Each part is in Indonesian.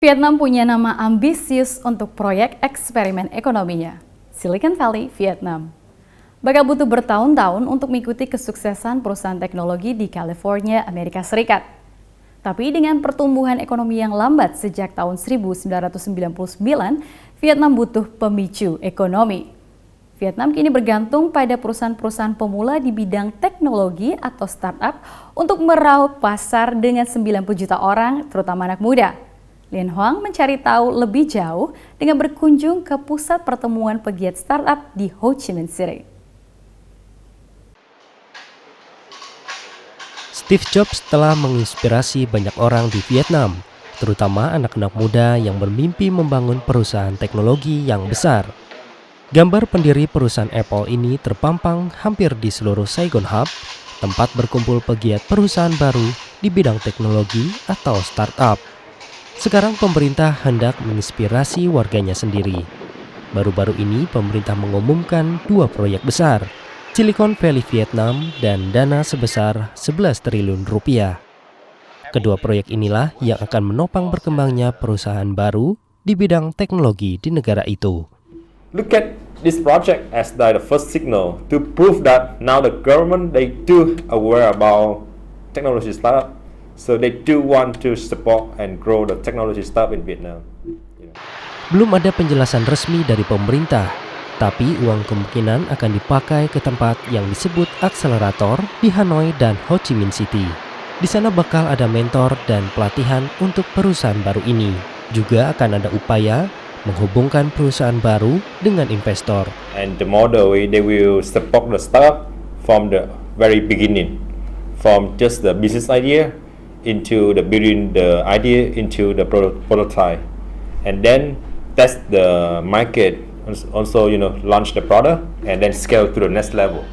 Vietnam punya nama ambisius untuk proyek eksperimen ekonominya, Silicon Valley, Vietnam. Bakal butuh bertahun-tahun untuk mengikuti kesuksesan perusahaan teknologi di California, Amerika Serikat. Tapi dengan pertumbuhan ekonomi yang lambat sejak tahun 1999, Vietnam butuh pemicu ekonomi. Vietnam kini bergantung pada perusahaan-perusahaan pemula di bidang teknologi atau startup untuk meraup pasar dengan 90 juta orang, terutama anak muda. Lien Hoang mencari tahu lebih jauh dengan berkunjung ke pusat pertemuan pegiat startup di Ho Chi Minh City. Steve Jobs telah menginspirasi banyak orang di Vietnam, terutama anak-anak muda yang bermimpi membangun perusahaan teknologi yang besar. Gambar pendiri perusahaan Apple ini terpampang hampir di seluruh Saigon Hub, tempat berkumpul pegiat perusahaan baru di bidang teknologi atau startup. Sekarang pemerintah hendak menginspirasi warganya sendiri. Baru-baru ini pemerintah mengumumkan 2 proyek besar, Silicon Valley Vietnam dan dana sebesar 11 triliun rupiah. Kedua proyek inilah yang akan menopang berkembangnya perusahaan baru di bidang teknologi di negara itu. Look at this project as the first signal to prove that now the government they do aware about technology startup. So they do want to support and grow the technology startup in Vietnam. Belum ada penjelasan resmi dari pemerintah, tapi uang kemungkinan akan dipakai ke tempat yang disebut akselerator di Hanoi dan Ho Chi Minh City. Di sana bakal ada mentor dan pelatihan untuk perusahaan baru ini. Juga akan ada upaya menghubungkan perusahaan baru dengan investor. And the model they will support the startup from the very beginning, from just the business idea into the building the idea into the prototype, and then test the market, also launch the product and then scale to the next level.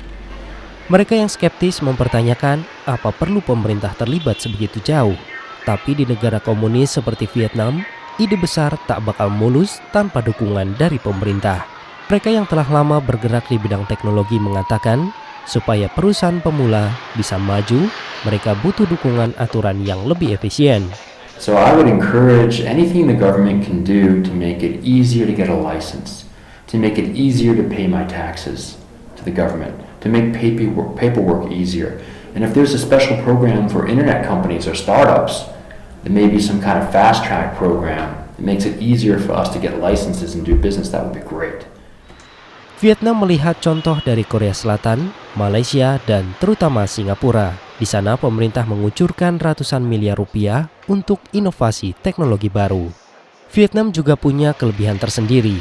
Mereka yang skeptis mempertanyakan apa perlu pemerintah terlibat sebegitu jauh. Tapi di negara komunis seperti Vietnam, ide besar tak bakal mulus tanpa dukungan dari pemerintah. Mereka yang telah lama bergerak di bidang teknologi mengatakan, supaya perusahaan pemula bisa maju, mereka butuh dukungan aturan yang lebih efisien. So I would encourage anything the government can do to make it easier to get a license, to make it easier to pay my taxes to the government, to make paperwork easier. And if there's a special program for internet companies or startups, there may be some kind of fast track program that makes it easier for us to get licenses and do business. That would be great. Vietnam melihat contoh dari Korea Selatan, Malaysia, dan terutama Singapura. Di sana pemerintah mengucurkan ratusan miliar rupiah untuk inovasi teknologi baru. Vietnam juga punya kelebihan tersendiri.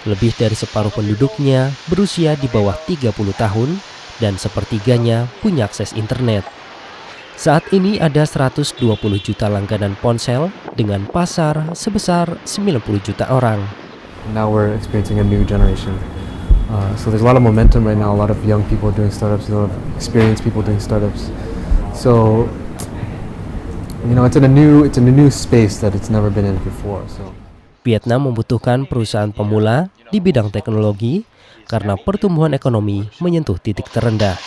Lebih dari separuh penduduknya berusia di bawah 30 tahun dan sepertiganya punya akses internet. Saat ini ada 120 juta langganan ponsel dengan pasar sebesar 90 juta orang. Now we're experiencing a new generation. So there's a lot of momentum right now, a lot of young people doing startups, a lot of experienced people doing startups. So, it's in a new space that it's never been in before. So Vietnam membutuhkan perusahaan pemula di bidang teknologi karena pertumbuhan ekonomi menyentuh titik terendah.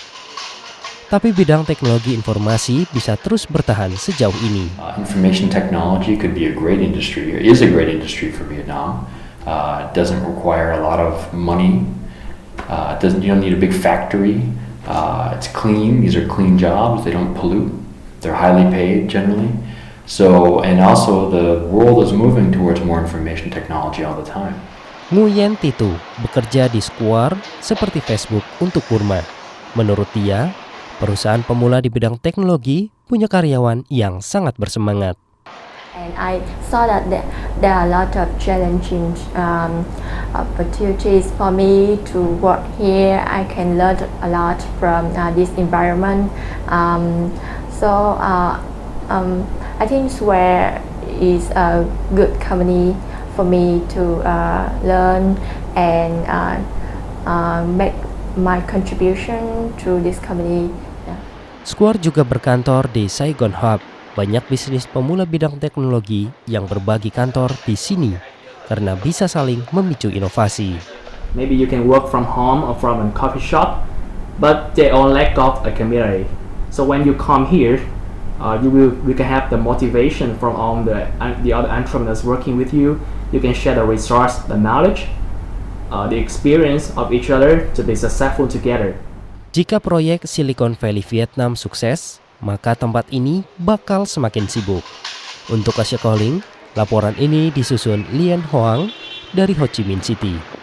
Tapi bidang teknologi informasi bisa terus bertahan sejauh ini. Information technology could be a great industry, or is a great industry for Vietnam. It doesn't require a lot of money. You don't need a big factory. It's clean. These are clean jobs. They don't pollute. They're highly paid generally. So, and also the world is moving towards more information technology all the time. Nguyen Titu bekerja di Square seperti Facebook untuk Burma. Menurut dia, perusahaan pemula di bidang teknologi punya karyawan yang sangat bersemangat. And I saw that there are a lot of challenging opportunities for me to work here. I can learn a lot from this environment. I think Square is a good company for me to learn and make my contribution to this company. Yeah. Square juga berkantor di Saigon Hub. Banyak bisnis pemula bidang teknologi yang berbagi kantor di sini karena bisa saling memicu inovasi. Maybe you can work from home or from a coffee shop, but they all lack of a community. So when you come here, You can have the motivation from all the other entrepreneurs working with you. You can share the resource, the knowledge, the experience of each other to be successful together. Jika proyek Silicon Valley Vietnam sukses, maka tempat ini bakal semakin sibuk. Untuk Asia Calling, laporan ini disusun Lian Hoang dari Ho Chi Minh City.